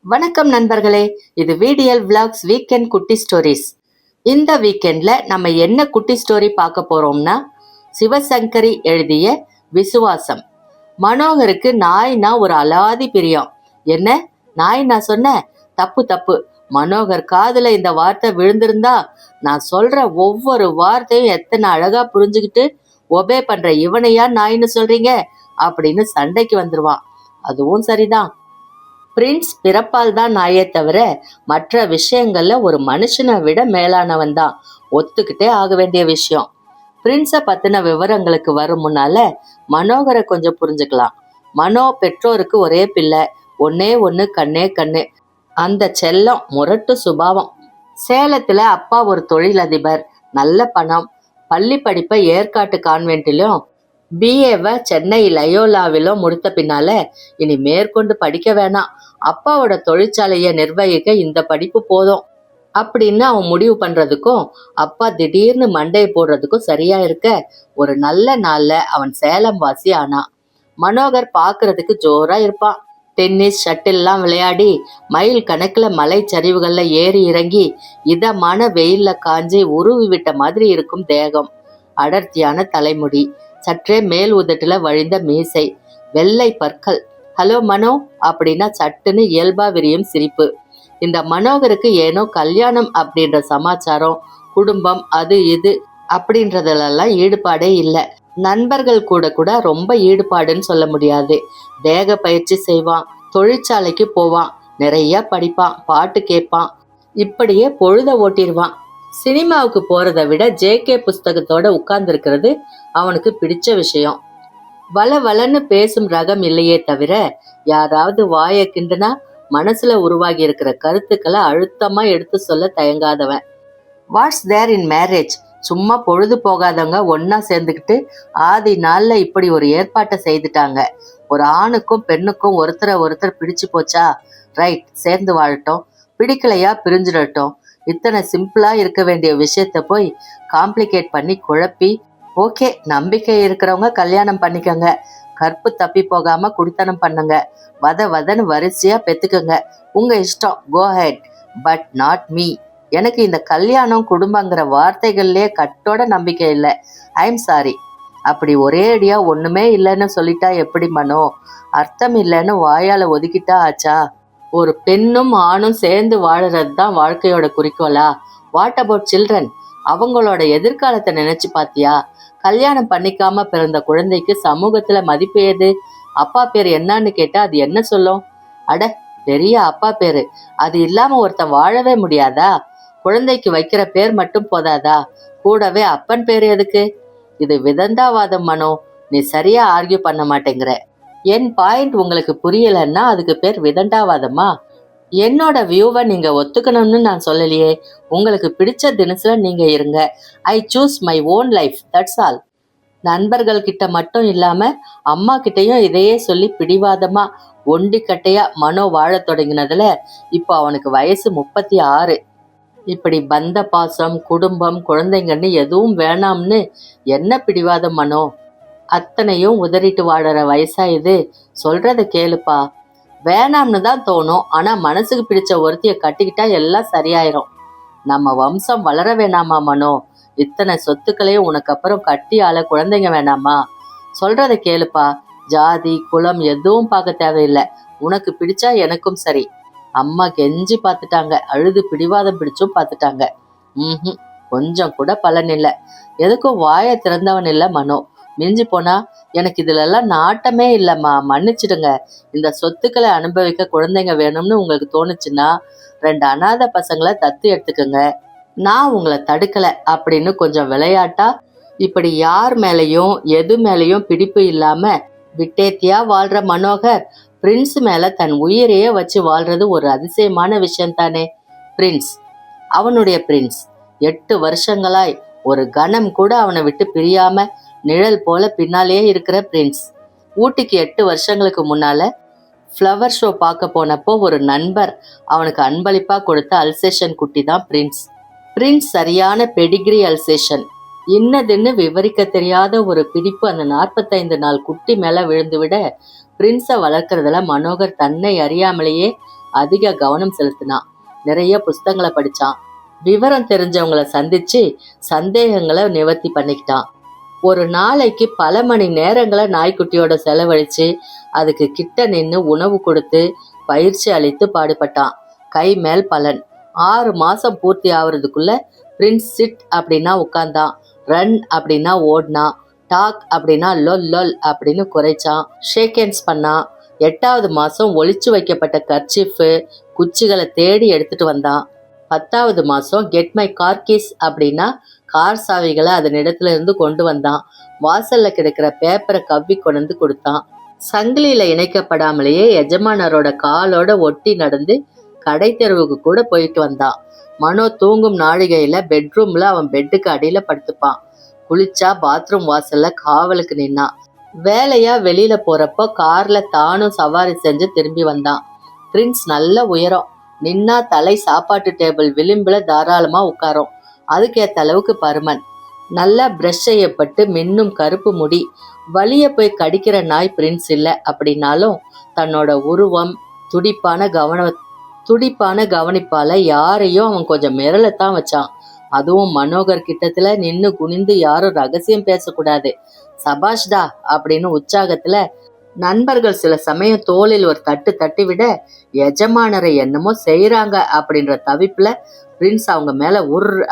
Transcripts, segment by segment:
வணக்கம் நண்பர்களே, இது VDL விளாக்ஸ் வீக்கெண்ட் குட்டி ஸ்டோரிஸ். இந்த வீக்கெண்ட்ல நம்ம என்ன குட்டி ஸ்டோரி பார்க்க போறோம்னா, சிவசங்கரி எழுதிய விசுவாசம். மனோகருக்கு நாய்னா ஒரு அலாதி பிரியம். என்ன நாய் நான் சொன்னேன்? தப்பு தப்பு. மனோகர் காதுல இந்த வார்த்தை விழுந்திருந்தா நான் சொல்ற ஒவ்வொரு வார்த்தையும் எத்தனை அழகா புரிஞ்சுக்கிட்டு ஒபே பண்ற இவனையா நாயின்னு சொல்றீங்க அப்படின்னு சண்டைக்கு வந்துருவான். அதுவும் சரிதான். பிரின்ஸ் பிறப்பால் தான் நாயே தவிர மற்ற விஷயங்கள்ல ஒரு மனுஷனை விட மேலானவன் தான். ஒத்துக்கிட்டே ஆக வேண்டிய விஷயம். பிரின்ஸை பத்தின விவரங்களுக்கு வரும் முன்னால மனோகரை கொஞ்சம் புரிஞ்சுக்கலாம். மனோ பெற்றோருக்கு ஒரே பிள்ளை, ஒன்னே ஒண்ணு, கண்ணே கண்ணு. அந்த செல்லம் முரட்டு சுபாவம். சேலத்துல அப்பா ஒரு தொழிலதிபர், நல்ல பணம். பள்ளி படிப்பை ஏற்காட்டு கான்வென்ட்டிலும் பிஏவை சென்னை லயோலாவிலும் முடித்த பின்னால இனி மேற்கொண்டு படிக்க வேணாம், அப்பாவோட தொழிற்சாலையை நிர்வகிக்க இந்த படிப்பு போதும் அப்படின்னு அவன் முடிவு பண்றதுக்கும் அப்பா திடீர்னு மண்டையை போடுறதுக்கும் சரியா இருக்க ஒரு நல்ல நாள்ல அவன் சேலம் வாசி ஆனான். மனோகர் பாக்குறதுக்கு ஜோரா இருப்பான். டென்னிஸ் ஷட்டில்லாம் விளையாடி மைல் கணக்குல மலை சரிவுகள்ல ஏறி இறங்கி இதமான வெயில்ல காஞ்சி உருவி விட்ட மாதிரி இருக்கும் தேகம், அடர்த்தியான தலைமுடி, சற்றே மேல் உதட்டுல வழிந்த மீசை, வெள்ளை பற்கள். ஹலோ மனோ அப்படின்னா சட்டுன்னு இயல்பா விரியும் சிரிப்பு. இந்த மனோகருக்கு ஏனோ கல்யாணம் அப்படின்ற சமாச்சாரம், குடும்பம், அது இது அப்படின்றதுலாம் ஈடுபாடே இல்லை. நண்பர்கள் கூட கூட ரொம்ப ஈடுபாடுன்னு சொல்ல முடியாது. தேக பயிற்சி செய்வான், தொழிற்சாலைக்கு போவான், நிறைய படிப்பான், பாட்டு கேட்பான், இப்படியே பொழுத ஓட்டிடுவான். சினிமாவுக்கு போறதை விட JK புஸ்தகத்தோட உட்கார்ந்து இருக்கிறது அவனுக்கு பிடிச்ச விஷயம். வள வளன்னு பேசும் ரகம் இல்லையே தவிர யாராவது வாயை கிண்டுனா மனசுல உருவாகி இருக்கிற கருத்துக்களை அழுத்தமா எடுத்து சொல்ல தயங்காதவன். வாட்ஸ் தேர் இன் மேரேஜ்? சும்மா பொழுது போகாதவங்க ஒன்னா சேர்ந்துக்கிட்டு ஆதி நாள்ல இப்படி ஒரு ஏற்பாட்டை செய்துட்டாங்க. ஒரு ஆணுக்கும் பெண்ணுக்கும் ஒருத்தரை ஒருத்தர் பிடிச்சு போச்சா, ரைட், சேர்ந்து வாழட்டும். பிடிக்கலையா பிரிஞ்சிடட்டும். இத்தனை சிம்பிளா இருக்க வேண்டிய விஷயத்த போய் காம்ப்ளிகேட் பண்ணி குழப்பி, ஓகே நம்பிக்கை இருக்கிறவங்க கல்யாணம் பண்ணிக்கோங்க, கற்பு தப்பி போகாம குடித்தனம் பண்ணுங்க, வதன்னு வரிசையா பெத்துக்குங்க, உங்க இஷ்டம், கோ ஹெட், பட் நாட் மீ. எனக்கு இந்த கல்யாணம் குடும்பங்கிற வார்த்தைகள்லயே கட்டோட நம்பிக்கை இல்லை. I'm sorry. அப்படி ஒரே அடியா ஒண்ணுமே இல்லைன்னு சொல்லிட்டா எப்படி மனோ? அர்த்தம் இல்லைன்னு வாயால ஒதுக்கிட்டா ஆச்சா? ஒரு பெண்ணும் ஆணும் சேர்ந்து வாழறது தான் வாழ்க்கையோட குறிக்கோளா? What about children? அவங்களோட எதிர்காலத்தை நினைச்சு பாத்தியா? கல்யாணம் பண்ணிக்காம பிறந்த குழந்தைக்கு சமூகத்துல மதிப்பு ஏது? அப்பா பேர் என்னன்னு கேட்டா அது என்ன சொல்லும்? அட, பெரிய அப்பா பேரு, அது இல்லாம ஒருத்தன் வாழவே முடியாதா? குழந்தைக்கு வைக்கிற பேர் மட்டும் போதாதா, கூடவே அப்பன் பேர் எதுக்கு? இது விதண்டாவாதம் மனோ. நீ சரியா ஆர்கியூ பண்ண மாட்டேங்கிற. என் பாயிண்ட் உங்களுக்கு புரியலன்னா அதுக்கு பேர் விதண்டாவாதமா? என்னோட வியூவை நீங்க ஒத்துக்கணும்னு நான் சொல்லலையே. உங்களுக்கு பிடிச்ச தினசுல நீங்க இருங்க. I choose my own life, that's all. நண்பர்கள் கிட்ட மட்டும் இல்லாம அம்மா கிட்டையும் இதையே சொல்லி பிடிவாதமா ஒண்டி கட்டையா மனோ வாழ தொடங்கினதுல இப்போ அவனுக்கு வயசு 36. இப்படி பந்த பாசம், குடும்பம், குழந்தைங்கன்னு எதுவும் வேணாம்னு என்ன பிடிவாதம் மனோ? அத்தனையும் உதறிட்டு வாழற வயசா இது? சொல்றத கேளுப்பா. வேணாம்னு தான் தோணும், ஆனா மனசுக்கு பிடிச்ச ஒருத்திய கட்டிக்கிட்டா எல்லாம் சரியாயிரும். நம்ம வம்சம் வளர வேணாமா மனோ? இத்தனை சொத்துக்களையும் உனக்கு அப்புறம் கட்டி ஆள குழந்தைங்க வேணாமா? சொல்றத கேளுப்பா. ஜாதி குலம் எதுவும் பார்க்க தேவையில்லை. உனக்கு பிடிச்சா எனக்கும் சரி. அம்மா கெஞ்சி பார்த்துட்டாங்க, அழுது பிடிவாதம் பிடிச்சும் பார்த்துட்டாங்க. கொஞ்சம் கூட பலன் இல்லை. எதுக்கும் வாயை திறந்தவன் இல்லை மனோ. மிஞ்சி போனா எனக்கு இதுல எல்லாம் நாட்டமே இல்லம்மா, மன்னிச்சிடுங்க. இந்த சொத்துக்களை அனுபவிக்க குழந்தைங்க வேணும்னு உங்களுக்கு தோணுச்சுன்னா 2 அனாதை பசங்களை தத்து எடுத்துக்கோங்க. நான் உங்களை தடுக்கல அப்படின்னு கொஞ்சம் விளையாட்டா இப்படி யார் மேலையும் எது மேலையும் பிடிப்பு இல்லாம விட்டேத்தியா வாழ்ற மனோகர் பிரின்ஸ் மேல தன் உயிரையே வச்சு வாழ்றது ஒரு அதிசயமான விஷயம் தானே. பிரின்ஸ், அவனுடைய பிரின்ஸ், 8 வருஷங்களாய் ஒரு கணம் கூட அவனை விட்டு பிரியாம நிழல் போல பின்னாலேயே இருக்கிற பிரின்ஸ். ஊட்டிக்கு 8 வருஷங்களுக்கு முன்னால ஃப்ளவர் ஷோ பார்க்க போனப்போ ஒரு நண்பர் அவனுக்கு அன்பளிப்பா கொடுத்த அல்சேஷன் குட்டி தான் பிரின்ஸ். பிரின்ஸ் சரியான பெடிகிரி அல்சேஷன். இன்னதுன்னு விவரிக்க தெரியாத ஒரு பிடிப்பு அந்த 45 நாள் குட்டி மேல விழுந்து விட பிரின்ஸை வளர்க்கறதுல மனோகர் தன்னை அறியாமலேயே அதிக கவனம் செலுத்தினான். நிறைய புஸ்தகங்களை படிச்சான். விவரம் தெரிஞ்சவங்களை சந்திச்சு சந்தேகங்களை நிவர்த்தி பண்ணிக்கிட்டான். ஒரு நாளைக்கு பல மணி நேரங்களை நாய்க்குட்டியோட செலவழிச்சு அதுக்கு கிட்ட நின்று உணவு கொடுத்து பயிற்சி அளித்து பாடுபட்டான். கை மேல் பலன். 6 மாசம் பூர்த்தி ஆகுறதுக்குள்ள பிரின்ஸ் சிட் அப்படின்னா உட்கார்ந்தான், ரன் அப்படின்னா ஓடினான், டாக் அப்படின்னா லொல் லொல் அப்படின்னு குறைச்சான், ஷேக் ஹேண்ட்ஸ் பண்ணான். 8வது மாசம் ஒளிச்சு வைக்கப்பட்ட கர்ச்சிஃபு குச்சிகளை தேடி எடுத்துட்டு வந்தான். 10வது மாசம் கெட் மை கார் கீஸ் அப்படின்னா கார் சாவிகளை அதன் இடத்துல இருந்து கொண்டு வந்தான். வாசல்ல கிடக்கிற பேப்பரை கவ்வி கொண்டு கொடுத்தான். சங்கிலியில இணைக்கப்படாமலேயே எஜமானரோட காலோட ஒட்டி நடந்து கடை தெருவுக்கு கூட போயிட்டு வந்தான். மனோ தூங்கும் நாழிகையில பெட்ரூம்ல அவன் பெட்டுக்கு அடியில படுத்துப்பான். குளிச்சா பாத்ரூம் வாசல்ல காவலுக்கு நின்னான். வேலையா வெளியில போறப்போ கார்ல தானும் சவாரி செஞ்சு திரும்பி வந்தான். பிரின்ஸ் நல்ல உயரம். நின்னா தலை சாப்பாட்டு டேபிள் விளிம்புல தாராளமா உட்காரும். அதுக்கேத்த அளவுக்கு பருமன். நல்லா பிரஷ் செய்யப்பட்டு மின்னும் கருப்பு முடி. வலிய போய் கடிக்கிற நாய் பிரின்ஸ் இல்லை அப்படின்னாலும் தன்னோட உருவம் துடிப்பான கவனிப்பால யாரையும் அவன் கொஞ்சம் மிரளத்தான் வச்சான். அதுவும் மனோகர் கிட்டத்துல நின்னு குனிந்து யாரும் ரகசியம் பேசக்கூடாது, சபாஷ்டா அப்படின்னு உற்சாகத்துல நண்பர்கள் சில சமயம் தோளில் ஒரு தட்டு தட்டி விட எஜமானரை என்னமோ செய்யறாங்க அப்படின்ற தவிப்புல பிரின்ஸ் அவங்க மேல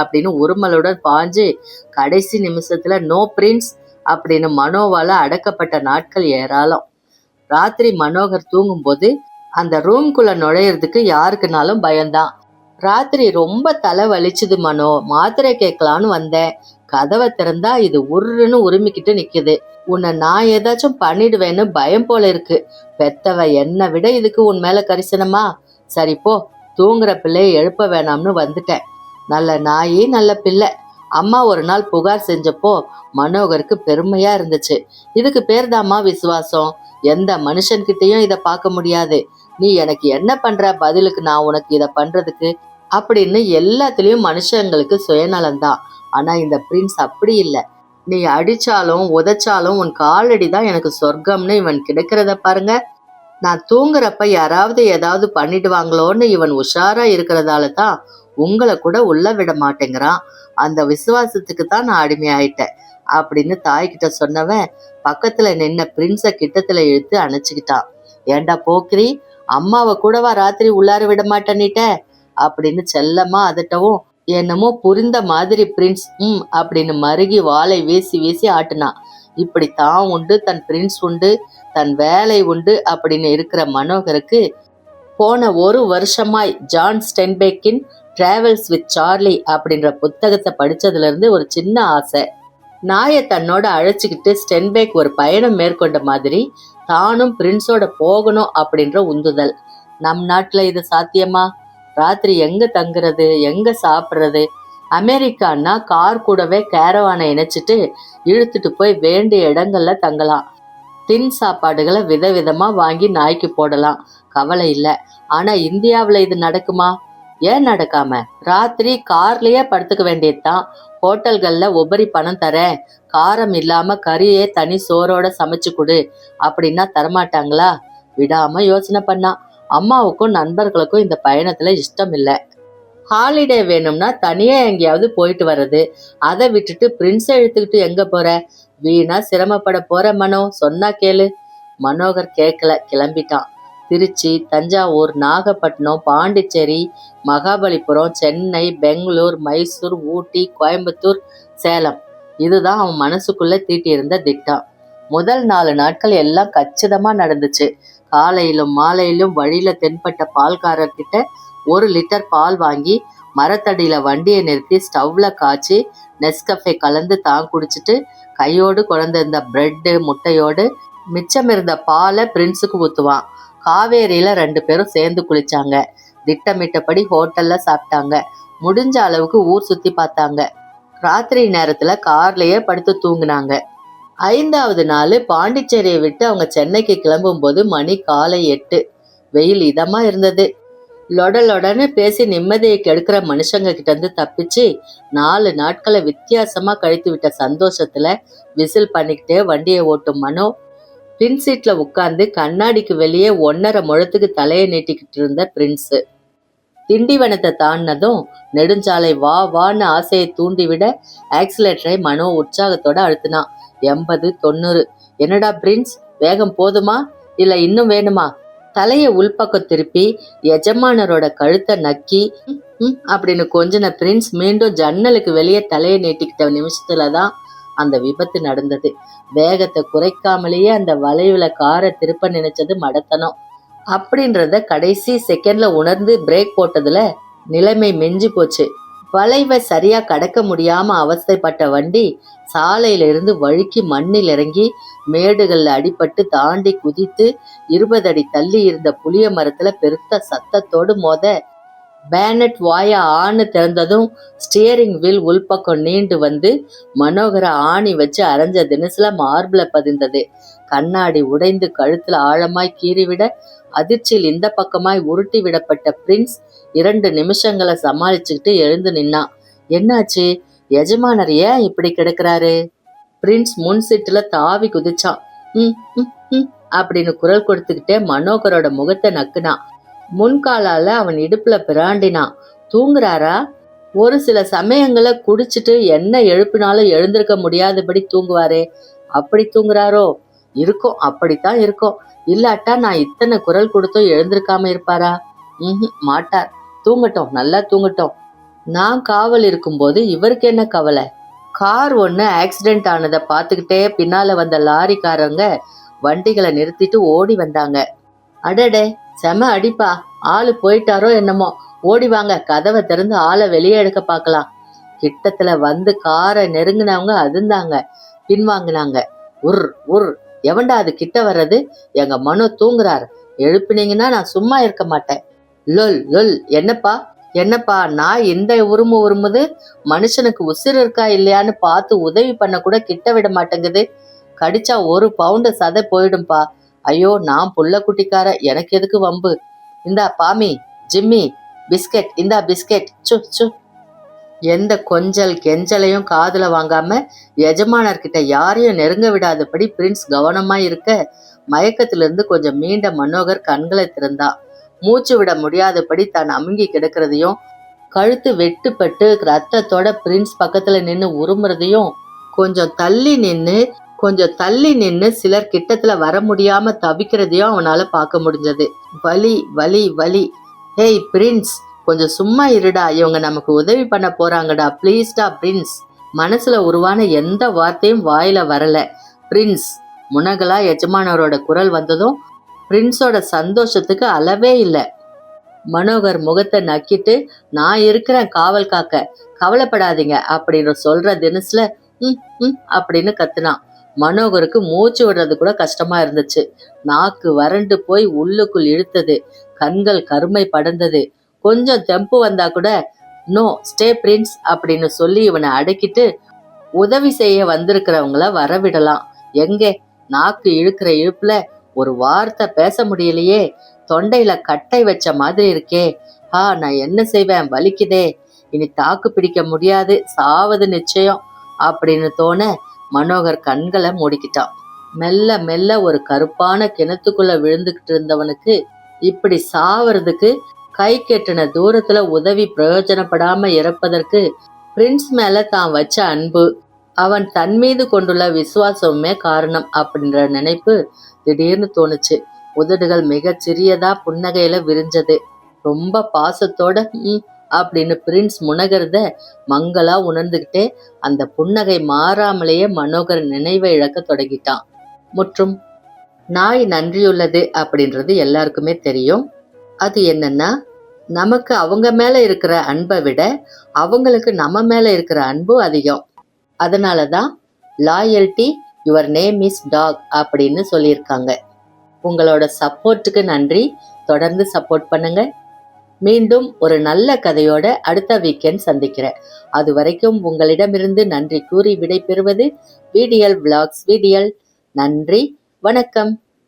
அப்படின்னு உருமலுடன் பாஞ்சு கடைசி நிமிஷத்துல நோ பிரின்ஸ் அப்படின்னு மனோவால அடக்கப்பட்ட நாட்கள் ஏராளம். ராத்திரி மனோகர் தூங்கும்போது அந்த ரூம்குள்ள நுழையிறதுக்கு யாருக்குனாலும் பயம்தான். ராத்திரி ரொம்ப தலை வலிச்சுது மனோ, மாத்திரை கேட்கலான்னு வந்தேன். கதவை திறந்தா இது உருன்னு உரிமிக்கிட்டு நிக்குது. உன்னை நான் ஏதாச்சும் பண்ணிடுவேன்னு பயம் போல இருக்கு. பெத்தவ என்னை விட இதுக்கு உன் மேல கரிசனமா? சரி போ, தூங்குற பிள்ளைய எழுப்ப வேணாம்னு வந்துட்டேன். நல்ல நாயி நல்ல பிள்ளை. அம்மா ஒரு நாள் புகார் செஞ்சப்போ மனோகருக்கு பெருமையா இருந்துச்சு. இதுக்கு பேர்தாம்மா விசுவாசம். எந்த மனுஷன்கிட்டையும் இதை பார்க்க முடியாது. நீ எனக்கு என்ன பண்ற, பதிலுக்கு நான் உனக்கு இதை பண்றதுக்கு அப்படின்னு எல்லாத்துலயும் மனுஷங்களுக்கு சுயநலம்தான். ஆனா இந்த பிரின்ஸ் அப்படி இல்லை. நீ அடிச்சாலும் உதைச்சாலும் உன் காலடி தான் எனக்கு சொர்க்கம்னு இவன் கிடைக்கிறத பாருங்க. நான் தூங்குறப்ப யாராவது ஏதாவது பண்ணிடுவாங்களோன்னு இவன் உஷாரா இருக்கிறதால தான் உங்களை கூட உள்ள விட மாட்டேங்கிறான். அந்த விசுவாசத்துக்கு தான் நான் அடிமையாயிட்டேன் அப்படின்னு தாய்கிட்ட சொன்னவன் பக்கத்துல நின்ன பிரின்ஸ கிட்டத்துல இழுத்து அணைச்சுக்கிட்டான். ஏண்டா போக்கிரி, அம்மாவை கூடவா ராத்திரி உள்ளார விட மாட்டேன்னிட்ட அப்படின்னு செல்லமா அதட்டவும் என்னமோ புரிந்த மாதிரி பிரின்ஸ் அப்படின்னு மருகி வாளை வீசி வீசி ஆட்டுனான். இப்படி தான் உண்டு, தன் பிரின்ஸ் உண்டு, தன் வேலை உண்டு அப்படின்னு இருக்கிற மனோகருக்கு போன 1 வருஷமாய் ஜான் ஸ்டென்பேக்கின் டிராவல்ஸ் வித் சார்லி அப்படின்ற புத்தகத்தை படிச்சதுல இருந்து ஒரு சின்ன ஆசை. நாயை தன்னோட அழைச்சிக்கிட்டு ஸ்டென்பேக் ஒரு பயணம் மேற்கொண்ட மாதிரி தானும் பிரின்ஸோட போகணும் அப்படின்ற உந்துதல். நம் நாட்டுல இது சாத்தியமா? ராத்திரி எங்க தங்குறது, எங்க சாப்பிட்றது? அமெரிக்கான்னா கார் கூடவே கேரவானை இணைச்சிட்டு இழுத்துட்டு போய் வேண்டிய இடங்கள்ல தங்கலாம். டின் சாப்பாடுகளை விதவிதமா வாங்கி நாய்க்கு போடலாம், கவலை இல்லை. ஆனா இந்தியாவில் இது நடக்குமா? ஏன் நடக்காம? ராத்திரி கார்லயே படுத்துக்க வேண்டியதுதான். ஹோட்டல்கள்ல உபரி பணம் தரேன், காரம் இல்லாம கறியே தனி சோறோட சமைச்சு கொடு அப்படின்னா தரமாட்டாங்களா? விடாம யோசனை பண்ணா. அம்மாவுக்கும் நண்பர்களுக்கும் இந்த பயணத்துல இஷ்டம் இல்லை. ஹாலிடே வேணும்னா தனியா எங்கேயாவது போயிட்டு வர்றது. அதை விட்டுட்டு பிரின்ஸை இழுத்துக்கிட்டு எங்க போற? வீணா சிரமப்பட போற மனோ, சொன்னா கேளு. மனோகர் கேட்கல, கிளம்பிட்டான். திருச்சி, தஞ்சாவூர், நாகப்பட்டினம், பாண்டிச்சேரி, மகாபலிபுரம், சென்னை, பெங்களூர், மைசூர், ஊட்டி, கோயம்புத்தூர், சேலம், இதுதான் அவன் மனசுக்குள்ள தீட்டியிருந்த திட்டம். முதல் 4 நாட்கள் எல்லாம் கச்சிதமா நடந்துச்சு. காலையிலும் மாலையிலும் வழியில தென்பட்ட பால்காரர்கிட்ட 1 லிட்டர் பால் வாங்கி மரத்தடியில வண்டியை நிறுத்தி ஸ்டவ்ல காய்ச்சி நெஸ்கஃபே கலந்து தான் குடிச்சிட்டு கையோடு குழந்திருந்த பிரெட்டு முட்டையோடு மிச்சம் இருந்த பாலை பிரின்ஸுக்கு ஊத்துவான். காவேரியில 2 பேரும் சேர்ந்து குளிச்சாங்க. திட்டமிட்டபடி ஹோட்டல்ல சாப்பிட்டாங்க. முடிஞ்ச அளவுக்கு ஊர் சுத்தி பார்த்தாங்க. ராத்திரி நேரத்துல கார்லயே படுத்து தூங்குனாங்க. 5வது நாள் பாண்டிச்சேரியை விட்டு அவங்க சென்னைக்கு கிளம்பும் போது மணி காலை 8. வெயில் இதமா இருந்தது. லொடலொடன்னு பேசி நிம்மதியை கெடுக்கிற மனுஷங்க கிட்ட இருந்து தப்பிச்சு 4 நாட்களை வித்தியாசமா கழித்து விட்ட சந்தோஷத்துல விசில் பண்ணிக்கிட்டே வண்டியை ஓட்டும் மனோ பின் சீட்ல உட்கார்ந்து கண்ணாடிக்கு வெளியே 1.5 முழத்துக்கு தலையை நீட்டிக்கிட்டு இருந்த பிரின்ஸ் திண்டிவனத்தை தாண்டினதும் நெடுஞ்சாலை வா வான்னு ஆசையை தூண்டிவிட ஆக்சிலேட்டரை மனோ உற்சாகத்தோட அழுத்தினான். 80, 90. என்னடா பிரின்ஸ், வேகம் போதுமா இல்ல இன்னும் வேணுமா? தலைய உள்பக்கம் திருப்பி எஜமானரோட கழுத்தை நக்கி அப்படின்னு கொஞ்சின பிரின்ஸ் மீண்டும் ஜன்னலுக்கு வெளியே தலையை நீட்டிக்கிட்ட நிமிஷத்துலதான் அந்த விபத்து நடந்தது. வேகத்தை குறைக்காமலேயே அந்த வளைவுல காரை திருப்ப நினைச்சது மடத்தனம் அப்படின்றத கடைசி செகண்ட்ல உணர்ந்து பிரேக் போட்டதுல நிலைமை மெஞ்சி போச்சு. வளைவை சரியா கடக்க முடியாம அவஸ்தைப்பட்ட வண்டி சாலையில இருந்து வழுக்கி மண்ணில் இறங்கி மேடுகள்ல அடிபட்டு தாண்டி குதித்து 20 அடி தள்ளி இருந்த புளிய மரத்துல பெருத்த சத்தத்தோடு மோத பேனட் வாய ஆணு திறந்ததும் ஸ்டியரிங் வீல் உள்பக்கம் நீண்டு வந்து மனோகர ஆணி வச்சு அரைஞ்ச தினசுல மார்பிள பதிந்தது. கண்ணாடி உடைந்து கழுத்துல ஆழமாய் கீறிவிட அதிர்ச்சியில் இந்த பக்கமாய் உருட்டி விடப்பட்ட பிரின்ஸ் 2 நிமிஷங்களை சமாளிச்சுக்கிட்டு எழுந்து நின்னான். என்னாச்சு? எஜமானர் ஏன் இப்படி கிடக்குறாரு? பிரின்ஸ் முன் சீட்டுல தாவி குதிச்சான். அப்படின்னு குரல் கொடுத்துக்கிட்டே மனோகரோட முகத்தை நக்குனான். முன்காலால அவன் இடுப்புல பிராண்டினான். தூங்குறாரா? ஒரு சில சமயங்களை குடிச்சிட்டு என்ன எழுப்பினாலும் எழுந்திருக்க முடியாதபடி தூங்குவாரே, அப்படி தூங்குறாரோ? இருக்கும், அப்படித்தான் இருக்கும். இல்லாட்டா நான் இத்தனை குரல் கொடுத்தும் எழுந்திருக்காம இருப்பாரா? மாட்டார். தூங்கட்டும், நல்லா தூங்கட்டும். நான் காவல் இருக்கும்போது இவருக்கு என்ன கவலை? கார் ஒண்ணு ஆக்சிடென்ட் ஆனதை பார்த்துக்கிட்டே பின்னால வந்த லாரிக்காரங்க வண்டிகளை நிறுத்திட்டு ஓடி வந்தாங்க. அடடே, செம அடிப்பா, ஆளு போயிட்டாரோ என்னமோ, ஓடி வாங்க, கதவை திறந்து ஆளை வெளியே எடுக்க பார்க்கலாம். கிட்டத்துல வந்து காரை நெருங்கினவங்க அதிர்ந்தாங்க, பின்வாங்கினாங்க. உர் உர், எவன்டா அது கிட்ட வர்றது? எங்க மனோ தூங்குறாரு, எழுப்பினீங்கன்னா நான் சும்மா இருக்க மாட்டேன். லொல் லொல், என்னப்பா நான் இந்த உருமுது? மனுஷனுக்கு உசிர் இருக்கா இல்லையான்னு பார்த்து உதவி பண்ண கூட கிட்ட விட மாட்டேங்குது. கடிச்சா 1 பவுண்டு சதை போயிடும்பா. ஐயோ, நான் புள்ள குட்டிக்கார, எனக்கு எதுக்கு வம்பு? இந்தா பாமி, ஜிம்மி, பிஸ்கெட், இந்தா பிஸ்கெட். சு சு. எந்த கொஞ்சல் கெஞ்சலையும் காதுல வாங்காம எஜமானர்கிட்ட யாரையும் நெருங்க விடாதபடி பிரின்ஸ் கவனமா இருக்க மயக்கத்திலிருந்து கொஞ்சம் மீண்ட மனோகர் கண்களை திறந்தான். மூச்சு விட முடியாதபடி தான் அமுங்கி கிடக்கிறதையும் கழுத்து வெட்டுப்பட்டு ரத்தத்தோட பிரின்ஸ் பக்கத்துல நின்று உருமுறதையும் கொஞ்சம் தள்ளி நின்னு சிலர் கிட்டத்துல வர முடியாம தவிக்கிறதையும் அவனால பார்க்க முடிஞ்சது. வலி வலி வலி. ஹேய் பிரின்ஸ், கொஞ்சம் சும்மா இருடா, இவங்க நமக்கு உதவி பண்ண போறாங்கடா, பிளீஸ்டா பிரின்ஸ். மனசுல உருவான எந்த வார்த்தையும் வாயில வரல. பிரின்ஸ். முனகலா எஜமானரோட குரல் வந்ததும் பிரின்ஸோட சந்தோஷத்துக்கு அளவே இல்லை. மனோகர் முகத்தை நக்கிட்டு, நான் இருக்கிறேன் காவல் காக்க, கவலைப்படாதீங்க அப்படின்னு சொல்ற தினசுல அப்படின்னு கத்துனான். மனோகருக்கு மூச்சு விடுறது கூட கஷ்டமா இருந்துச்சு. நாக்கு வறண்டு போய் உள்ளுக்குள் இழுத்தது. கண்கள் கருமை படர்ந்தது. கொஞ்சம் தெம்பு வந்தா கூட நோ ஸ்டே பிரின்ஸ் அப்படின்னு சொல்லி இவனை அடக்கிட்டு உதவி செய்ய வந்திருக்கிறவங்கள வரவிடலாம். எங்கே, நாக்கு இழுக்கிற இழுப்புல ஒரு வார்த்தை பேச முடியலையே, தொண்டையில கட்டை வச்ச மாதிரி இருக்கே. நான் என்ன செய்வேன், வலிக்குதே, இனி தாக்கு பிடிக்க முடியாது, சாவது நிச்சயம் அப்படின்னு தோண மனோகர் கண்களை மூடிக்கிட்டான். மெல்ல மெல்ல ஒரு கருப்பான கிணத்துக்குள்ள விழுந்துகிட்டு இருந்தவனுக்கு இப்படி சாவறதுக்கு கை கெட்டின தூரத்துல உதவி பிரயோஜனப்படாம இறப்பதற்கு பிரின்ஸ் மேல தான் வச்ச அன்பு, அவன் தன் மீது கொண்டுள்ள விசுவாசமுமே காரணம் அப்படின்ற நினைப்பு திடீர்னு தோணுச்சு. உதடுகள் மிக சிறியதா புன்னகையில விரிஞ்சது. ரொம்ப பாசத்தோட அப்படின்னு பிரின்ஸ் முனகிறத மங்களா உணர்ந்துகிட்டே அந்த புன்னகை மாறாமலேயே மனோகர் நினைவை இழக்க தொடங்கிட்டான். மற்றும் நாய் நன்றியுள்ளது அப்படின்றது எல்லாருக்குமே தெரியும். அது என்னன்னா, நமக்கு அவங்க மேல இருக்கிற அன்பை விட அவங்களுக்கு நம்ம மேல இருக்கிற அன்பு அதிகம். அதனாலதான் loyalty your name is dog அப்படின்னு சொல்லியிருக்காங்க. உங்களோட சப்போர்ட்டுக்கு நன்றி. தொடர்ந்து சப்போர்ட் பண்ணுங்க. மீண்டும் ஒரு நல்ல கதையோட அடுத்த வீக்கெண்ட் சந்திக்கிறேன். அது வரைக்கும் உங்களிடமிருந்து நன்றி கூறி விடை பெறுவது VDL Vlogs. நன்றி, வணக்கம்.